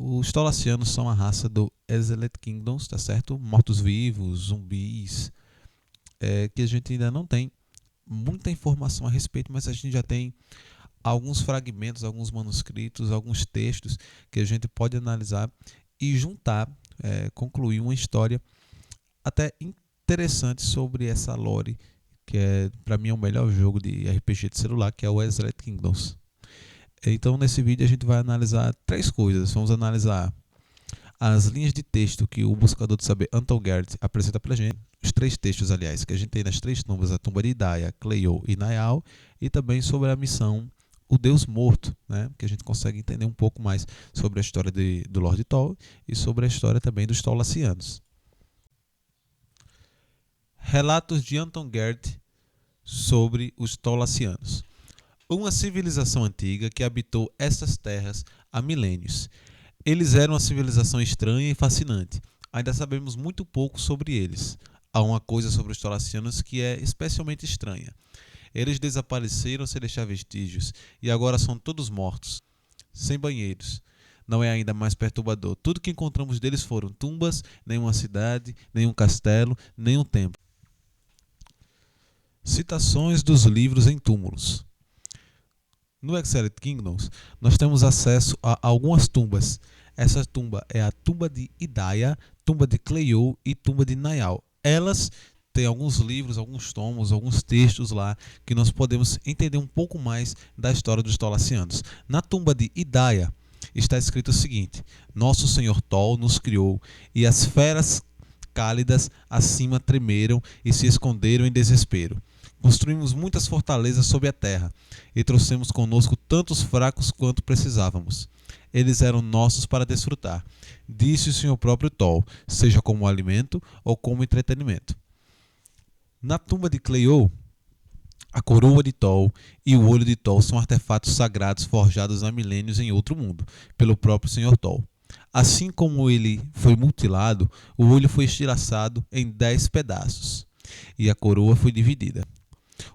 Os Tolassianos são a raça do Exiled Kingdoms, tá certo? Mortos-vivos, zumbis, que a gente ainda não tem muita informação a respeito, mas a gente já tem alguns fragmentos, alguns manuscritos, alguns textos que a gente pode analisar e juntar, concluir uma história até interessante sobre essa lore, que para mim é o melhor jogo de RPG de celular, que é o Exiled Kingdoms. Então nesse vídeo a gente vai analisar três coisas. Vamos analisar as linhas de texto que o Buscador de Saber Anton Garrett apresenta para a gente, os três textos, aliás, que a gente tem nas três tumbas, a tumba de Idaia, Cleo e Naial, e também sobre a missão O Deus Morto, né? Que a gente consegue entender um pouco mais sobre a história do Lord Tol e sobre a história também dos Tolassianos. Relatos de Anton Garrett sobre os Tolassianos. Uma civilização antiga que habitou essas terras há milênios. Eles eram uma civilização estranha e fascinante. Ainda sabemos muito pouco sobre eles. Há uma coisa sobre os Tolassianos que é especialmente estranha. Eles desapareceram sem deixar vestígios e agora são todos mortos, sem banheiros. Não é ainda mais perturbador. Tudo que encontramos deles foram tumbas, nenhuma cidade, nenhum castelo, nenhum templo. Citações dos livros em túmulos. No Exiled Kingdoms, nós temos acesso a algumas tumbas. Essa tumba é a tumba de Idaia, tumba de Cleo e tumba de Naial. Elas têm alguns livros, alguns tomos, alguns textos lá que nós podemos entender um pouco mais da história dos Tolassianos. Na tumba de Idaia está escrito o seguinte: Nosso Senhor Tol nos criou e as feras cálidas acima tremeram e se esconderam em desespero. Construímos muitas fortalezas sobre a terra e trouxemos conosco tantos fracos quanto precisávamos. Eles eram nossos para desfrutar, disse o Senhor próprio Tol, seja como alimento ou como entretenimento. Na tumba de Cleo, a coroa de Tol e o olho de Tol são artefatos sagrados forjados há milênios em outro mundo, pelo próprio Senhor Tol. Assim como ele foi mutilado, o olho foi estilhaçado em 10 pedaços e a coroa foi dividida.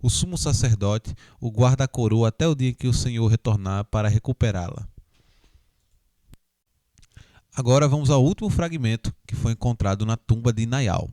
O sumo sacerdote o guarda a coroa até o dia em que o Senhor retornar para recuperá-la. Agora vamos ao último fragmento que foi encontrado na tumba de Naial.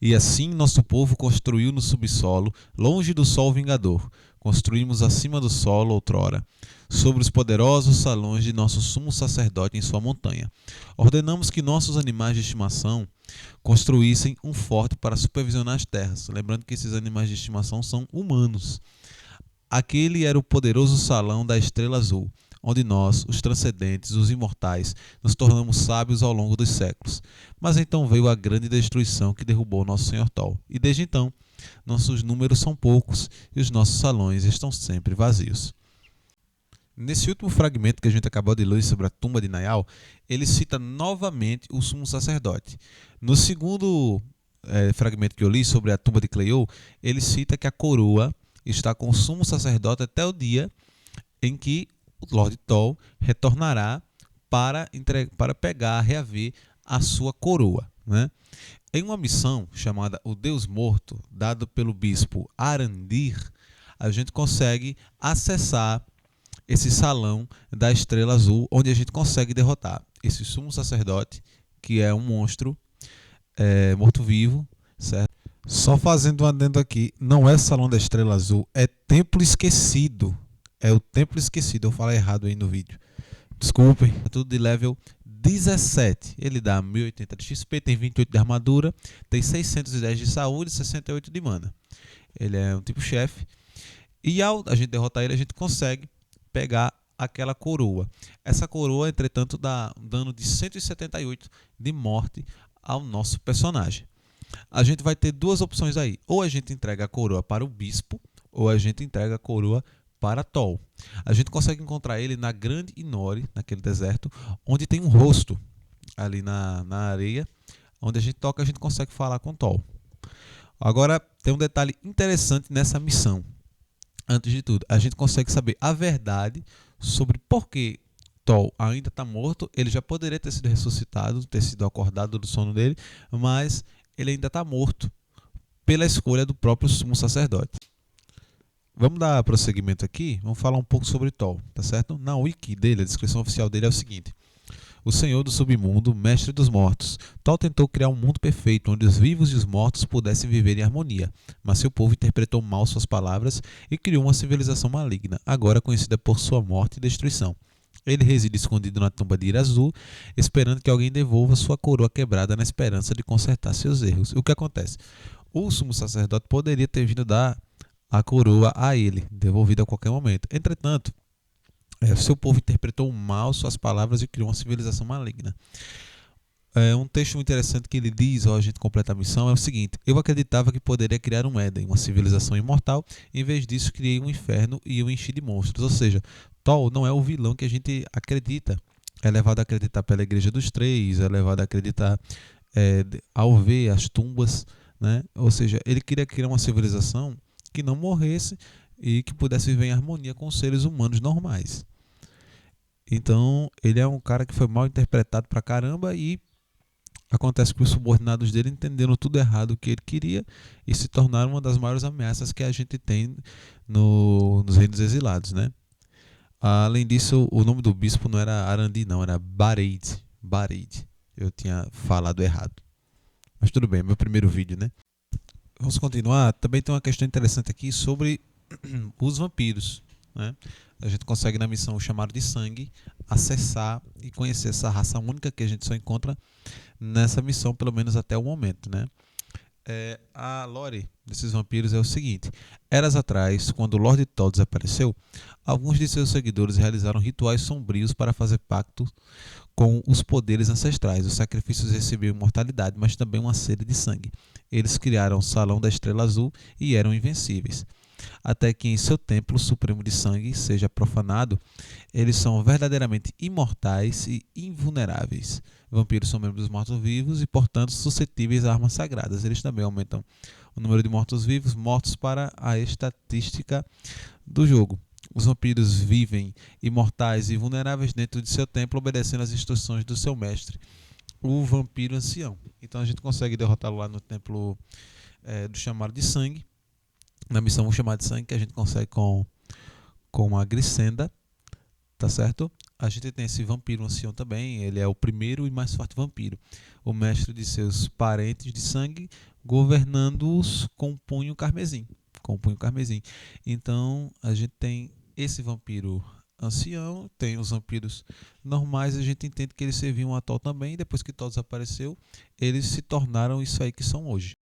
E assim nosso povo construiu no subsolo, longe do sol vingador. Construímos acima do solo outrora, sobre os poderosos salões de nosso sumo sacerdote em sua montanha. Ordenamos que nossos animais de estimação construíssem um forte para supervisionar as terras. Lembrando que esses animais de estimação são humanos. Aquele era o poderoso salão da estrela azul, onde nós, os transcendentes, os imortais, nos tornamos sábios ao longo dos séculos. Mas então veio a grande destruição que derrubou nosso Senhor Tol. E desde então, nossos números são poucos e os nossos salões estão sempre vazios. Nesse último fragmento que a gente acabou de ler sobre a tumba de Naial, ele cita novamente o sumo sacerdote. No segundo fragmento que eu li sobre a tumba de Cleo, ele cita que a coroa está com o sumo sacerdote até o dia em que o Lord Tol retornará para pegar, reaver a sua coroa, né? Em uma missão chamada O Deus Morto, dado pelo bispo Arandir, a gente consegue acessar esse salão da Estrela Azul, onde a gente consegue derrotar esse sumo sacerdote, que é um monstro morto-vivo, certo? Só fazendo um adendo aqui, não é Salão da Estrela Azul, é Templo Esquecido. É o Templo Esquecido, eu falei errado aí no vídeo. Desculpem, é tudo de level 17. Ele dá 1080 de XP, tem 28 de armadura, tem 610 de saúde e 68 de mana. Ele é um tipo chefe. E ao a gente derrotar ele, a gente consegue pegar aquela coroa. Essa coroa, entretanto, dá um dano de 178 de morte ao nosso personagem. A gente vai ter duas opções aí. Ou a gente entrega a coroa para o bispo, ou a gente entrega a coroa para Tol. A gente consegue encontrar ele na Grande Inori, naquele deserto, onde tem um rosto ali na areia. Onde a gente toca, a gente consegue falar com Tol. Agora, tem um detalhe interessante nessa missão. Antes de tudo, a gente consegue saber a verdade sobre por que Tol ainda está morto. Ele já poderia ter sido ressuscitado, ter sido acordado do sono dele, mas ele ainda está morto pela escolha do próprio sumo sacerdote. Vamos dar prosseguimento aqui, vamos falar um pouco sobre Tol, tá certo? Na wiki dele, a descrição oficial dele é o seguinte: o senhor do submundo, mestre dos mortos. Tol tentou criar um mundo perfeito, onde os vivos e os mortos pudessem viver em harmonia, mas seu povo interpretou mal suas palavras e criou uma civilização maligna, agora conhecida por sua morte e destruição. Ele reside escondido na tumba de Ira-Zul, esperando que alguém devolva sua coroa quebrada na esperança de consertar seus erros. O que acontece? O sumo sacerdote poderia ter vindo dar a coroa a ele, devolvida a qualquer momento. Entretanto, seu povo interpretou mal suas palavras e criou uma civilização maligna. Um texto interessante que ele diz, ao a gente completa a missão, é o seguinte: eu acreditava que poderia criar um Éden, uma civilização imortal, em vez disso criei um inferno e o enchi de monstros. Ou seja, Tol não é o vilão que a gente acredita. É levado a acreditar pela Igreja dos Três, é levado a acreditar ao ver as tumbas, né? Ou seja, ele queria criar uma civilização que não morresse e que pudesse viver em harmonia com os seres humanos normais. Então, ele é um cara que foi mal interpretado pra caramba e acontece que os subordinados dele entenderam tudo errado o que ele queria e se tornaram uma das maiores ameaças que a gente tem nos reinos exilados, né? Além disso, o nome do bispo não era Arandi, não, era Bareid. Bareid. Eu tinha falado errado. Mas tudo bem, é meu primeiro vídeo, né? Vamos continuar. Também tem uma questão interessante aqui sobre os vampiros, né? A gente consegue na missão Chamado de Sangue acessar e conhecer essa raça única que a gente só encontra nessa missão, pelo menos até o momento, né? A lore desses vampiros é o seguinte: eras atrás, quando o Lord Tol desapareceu, alguns de seus seguidores realizaram rituais sombrios para fazer pacto com os poderes ancestrais. Os sacrifícios recebiam imortalidade, mas também uma sede de sangue. Eles criaram o Salão da Estrela Azul e eram invencíveis. Até que em seu templo supremo de sangue seja profanado, eles são verdadeiramente imortais e invulneráveis. Vampiros são membros dos mortos-vivos e, portanto, suscetíveis a armas sagradas. Eles também aumentam o número de mortos-vivos mortos para a estatística do jogo. Os vampiros vivem imortais e vulneráveis dentro de seu templo, obedecendo às instruções do seu mestre, o vampiro ancião. Então a gente consegue derrotá-lo lá no templo do Chamado de Sangue. Na missão Chamado de Sangue, que a gente consegue com a Grisenda, tá certo? A gente tem esse vampiro ancião também. Ele é o primeiro e mais forte vampiro, o mestre de seus parentes de sangue, governando-os com um punho carmesim. Então a gente tem esse vampiro ancião, tem os vampiros normais. A gente entende que eles serviam a Tol também. Depois que Tol desapareceu, eles se tornaram isso aí que são hoje.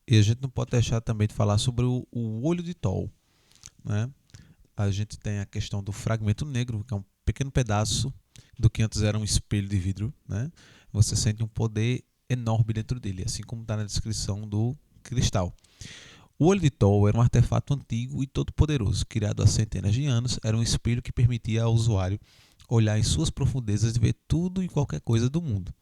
E a gente não pode deixar também de falar sobre o olho de Tol, né? A gente tem a questão do fragmento negro, que é um pequeno pedaço do que antes era um espelho de vidro, né? Você sente um poder enorme dentro dele, assim como está na descrição do cristal. O olho de Tol era um artefato antigo e todo-poderoso, criado há centenas de anos. Era um espelho que permitia ao usuário olhar em suas profundezas e ver tudo e qualquer coisa do mundo.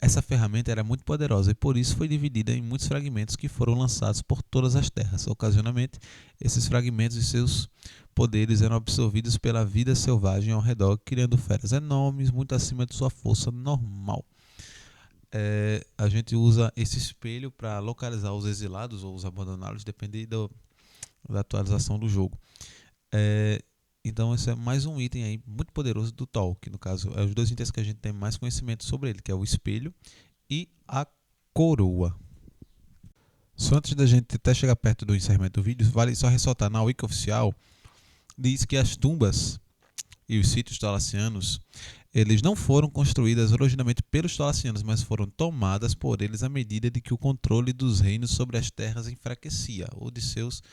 Essa ferramenta era muito poderosa e por isso foi dividida em muitos fragmentos que foram lançados por todas as terras. Ocasionalmente, esses fragmentos e seus poderes eram absorvidos pela vida selvagem ao redor, criando feras enormes, muito acima de sua força normal. A gente usa esse espelho para localizar os exilados ou os abandonados, dependendo da atualização do jogo. Então esse é mais um item aí muito poderoso do Tol, que no caso é os dois itens que a gente tem mais conhecimento sobre ele, que é o espelho e a coroa. Só antes da gente até chegar perto do encerramento do vídeo, vale só ressaltar, na wiki oficial diz que as tumbas e os sítios talassianos, eles não foram construídas originalmente pelos talassianos, mas foram tomadas por eles à medida de que o controle dos reinos sobre as terras enfraquecia, ou de seus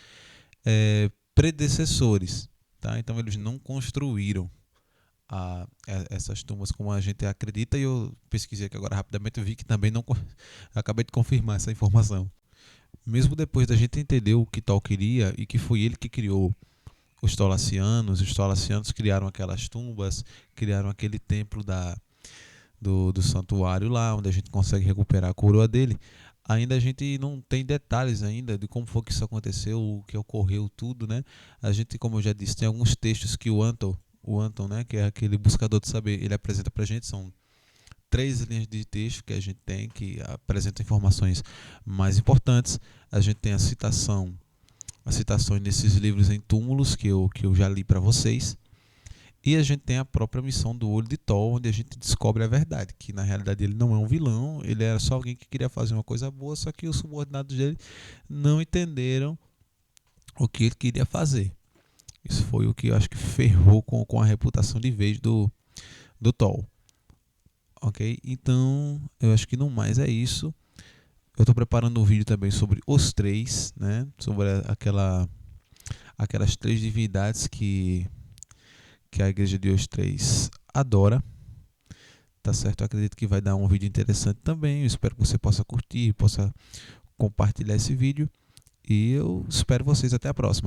predecessores. Tá? Então eles não construíram essas tumbas como a gente acredita, e eu pesquisei aqui agora rapidamente e vi que também não acabei de confirmar essa informação. Mesmo depois da gente entender o que Tol queria e que foi ele que criou os talassianos criaram aquelas tumbas, criaram aquele templo do santuário lá, onde a gente consegue recuperar a coroa dele. Ainda a gente não tem detalhes ainda de como foi que isso aconteceu, o que ocorreu, tudo, né? A gente, como eu já disse, tem alguns textos que o Anton, né, que é aquele buscador de saber, ele apresenta pra gente. São 3 linhas de texto que a gente tem, que apresentam informações mais importantes. A gente tem as citações nesses livros em túmulos que eu já li para vocês. E a gente tem a própria missão do Olho de Thor, onde a gente descobre a verdade, que na realidade ele não é um vilão, ele era só alguém que queria fazer uma coisa boa, só que os subordinados dele não entenderam o que ele queria fazer. Isso foi o que eu acho que ferrou com a reputação de vez do Thor. Ok? Então, eu acho que no mais é isso. Eu estou preparando um vídeo também sobre os três, né? Sobre aquelas três divindades que a igreja de Os Três adora. Tá certo? Eu acredito que vai dar um vídeo interessante também. Eu espero que você possa curtir, possa compartilhar esse vídeo. E eu espero vocês até a próxima.